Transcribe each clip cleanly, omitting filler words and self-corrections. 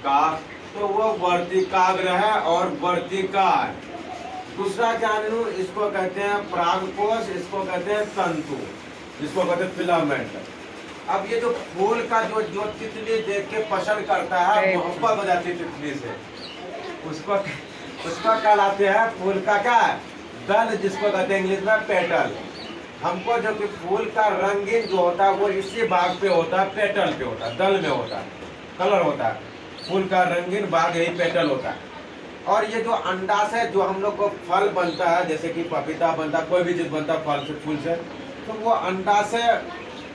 का, तो वो वर्तिकाग्र है और वर्तिकार। दूसरा जानू इसको कहते हैं परागकोश, इसको कहते हैं तंतु, इसको कहते हैं फिलामेंट। अब ये जो फूल का जो जो तितली देख के पसंद करता है, मोहब्बत हो जाती है तितली से, उसको कहलाते हैं फूल का क्या, दल, जिसको कहते हैं इंग्लिश में पेटल। हमको जो कि फूल का रंगीन जो होता है वो इसी भाग पे होता है, पेटल पे होता है, दल में होता है, कलर होता है। फूल का रंगीन भाग यही पेटल होता है। और ये जो अंडाशय जो हम लोग को फल बनता है, जैसे कि पपीता बनता है, कोई भी चीज बनता है फल से, फूल से, तो वो अंडाशय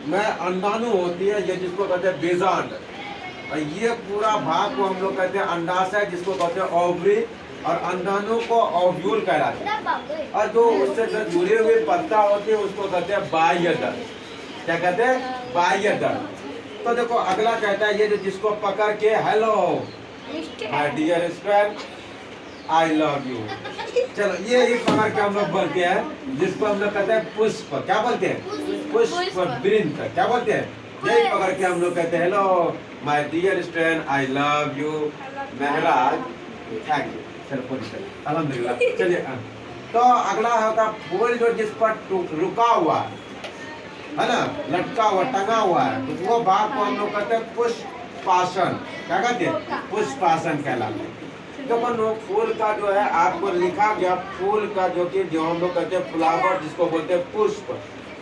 में अंडाणु होती है, ये जिसको कहते हैं बीजांड। और ये पूरा भाग को हम लोग कहते हैं अंडाशय, जिसको कहते हैं ओवरी, और अंडाणु को ओव्यूल कहलाते हैं। और जो उससे जो जुड़ी हुई पत्ता होती है उसको कहते हैं बाह्य दल। क्या कहते हैं? बाह्य दल। तो देखो अगला कहता है, ये जो जिसको पकड़ के hello my dear friend I love you, चलो ये ही पकड़ के हम लोग बोलते हैं, जिसको हम लोग कहते हैं पुष्प। क्या बोलते हैं? पुष्प वृंत। क्या बोलते हैं? यही पकड़ के हम लोग कहते हैं hello my dear friend I love you महराज, थैंक यू। चलो अल्हम्दुलिल्लाह। चलिए तो अगला होता फूल जो जिस पर रुका हुआ है ना, लटका हुआ, टंगा हुआ है, तो वो भाग को हम लोग कहते हैं पुष्पासन। क्या कहते हैं? पुष्पासन कहलाते हैं। तो फूल का जो है आपको लिखा गया, फूल का जो कि जो हम लोग कहते हैं फ्लावर, जिसको बोलते हैं पुष्प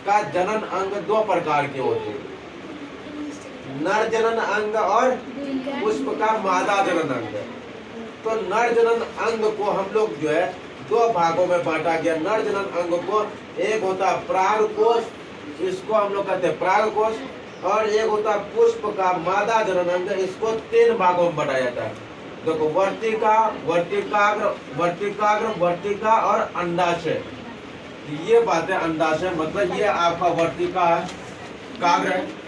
का जनन अंग दो प्रकार के होते हैं, नर जनन अंग और पुष्प का मादा जनन अंग। तो नर जनन अंग को हम लोग जो है दो भागों में बांटा गया। नर जनन अंग को एक होता है परागकोश, इसको हम लोग कहते हैं परागकोश, और एक होता है पुष्प का मादा जनन अंग, इसको तीन भागों में बांटा जाता है। देखो वर्तिका, वर्तिकाग्र, वर्तिकाग्र, वर्तिका और अंडाशय। ये बातें, अंडाशय मतलब ये आपका वर्तिका है, काग्र है।